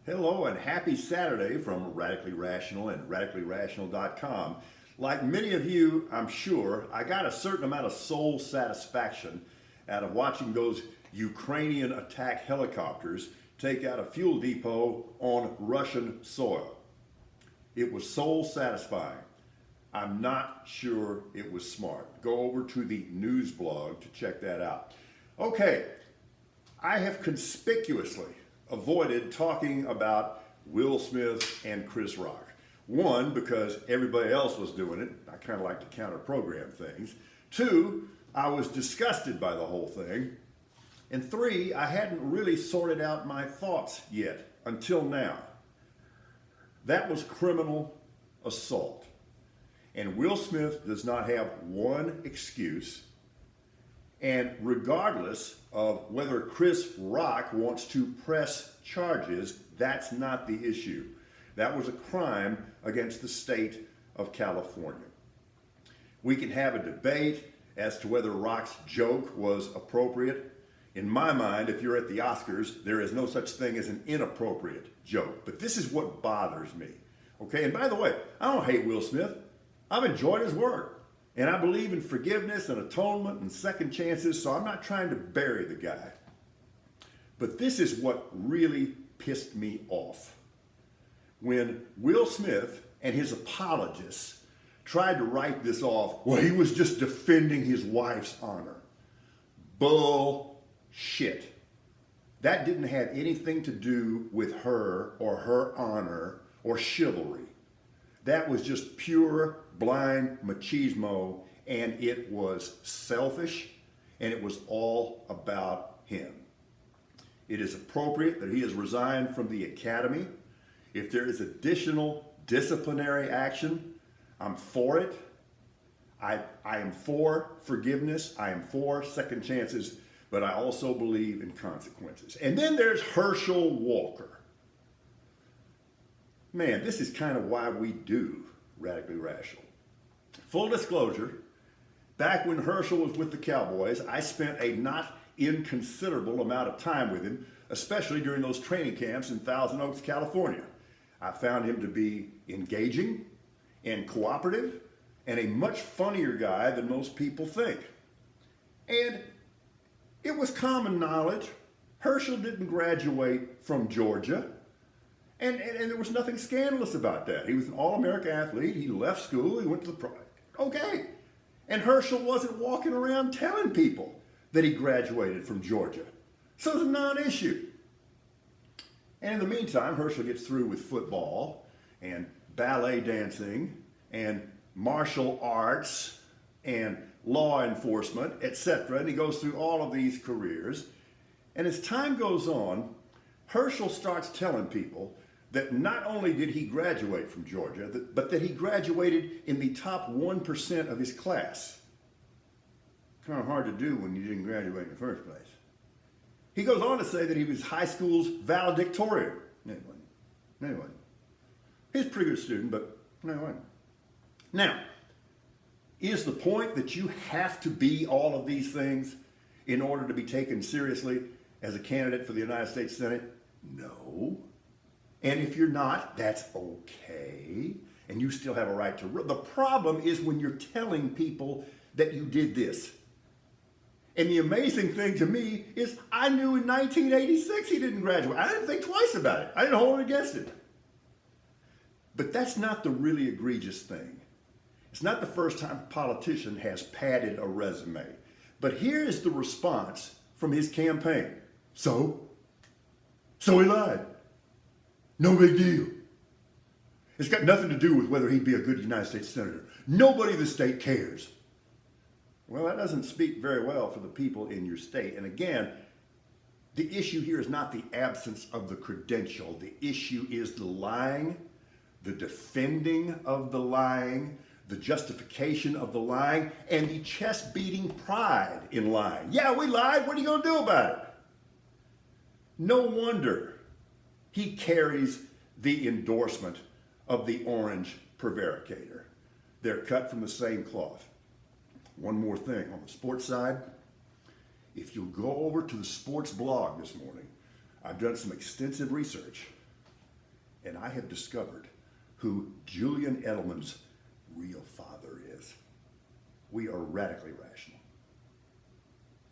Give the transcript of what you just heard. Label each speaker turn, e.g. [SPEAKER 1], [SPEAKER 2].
[SPEAKER 1] Hello and happy Saturday from Radically Rational and radicallyrational.com. Like many of you, I'm sure, I got a certain amount of soul satisfaction out of watching those Ukrainian attack helicopters take out a fuel depot on Russian soil. It was soul satisfying. I'm not sure it was smart. Go over to the news blog to check that out. Okay, I have conspicuously avoided talking about Will Smith and Chris Rock. One, because everybody else was doing it. I kind of like to counter program things. Two, I was disgusted by the whole thing. And three, I hadn't really sorted out my thoughts yet until now. That was criminal assault. And Will Smith does not have one excuse. And regardless of whether Chris Rock wants to press charges, that's not the issue. That was a crime against the state of California. We can have a debate as to whether Rock's joke was appropriate. In my mind, if you're at the Oscars, there is no such thing as an inappropriate joke. But this is what bothers me. Okay, and by the way, I don't hate Will Smith. I've enjoyed his work. And I believe in forgiveness and atonement and second chances, so I'm not trying to bury the guy. But this is what really pissed me off. When Will Smith and his apologists tried to write this off, well, he was just defending his wife's honor. Bullshit. That didn't have anything to do with her or her honor or chivalry. That was just pure blind machismo, and it was selfish, and it was all about him. It is appropriate that he has resigned from the academy. If there is additional disciplinary action, I'm for it. I am for forgiveness. I am for second chances, but I also believe in consequences. And then there's Herschel Walker. Man, this is kind of why we do Radically Rational. Full disclosure, back when Herschel was with the Cowboys, I spent a not inconsiderable amount of time with him, especially during those training camps in Thousand Oaks, California. I found him to be engaging and cooperative and a much funnier guy than most people think. And it was common knowledge, Herschel didn't graduate from Georgia. And there was nothing scandalous about that. He was an All-America athlete. He left school. He went to the pro. Okay. And Herschel wasn't walking around telling people that he graduated from Georgia. So it's a non-issue. And in the meantime, Herschel gets through with football and ballet dancing and martial arts and law enforcement, etc. And he goes through all of these careers. And as time goes on, Herschel starts telling people that not only did he graduate from Georgia, but that he graduated in the top 1% of his class. Kind of hard to do when you didn't graduate in the first place. He goes on to say that he was high school's valedictorian. Anyway. He's a pretty good student, but anyway. Now, is the point that you have to be all of these things in order to be taken seriously as a candidate for the United States Senate? No. And if you're not, that's okay. And you still have a right to run. The problem is when you're telling people that you did this. And the amazing thing to me is I knew in 1986 he didn't graduate. I didn't think twice about it. I didn't hold it against him. But that's not the really egregious thing. It's not the first time a politician has padded a resume. But here is the response from his campaign. So he lied. No big deal. It's got nothing to do with whether he'd be a good United States Senator. Nobody in the state cares. Well, that doesn't speak very well for the people in your state. And again, the issue here is not the absence of the credential. The issue is the lying, the defending of the lying, the justification of the lying, and the chest-beating pride in lying. Yeah, we lied. What are you going to do about it? No wonder he carries the endorsement of the orange prevaricator. They're cut from the same cloth. One more thing on the sports side. If you'll go over to the sports blog this morning, I've done some extensive research. and I have discovered who Julian Edelman's real father is. We are radically rational.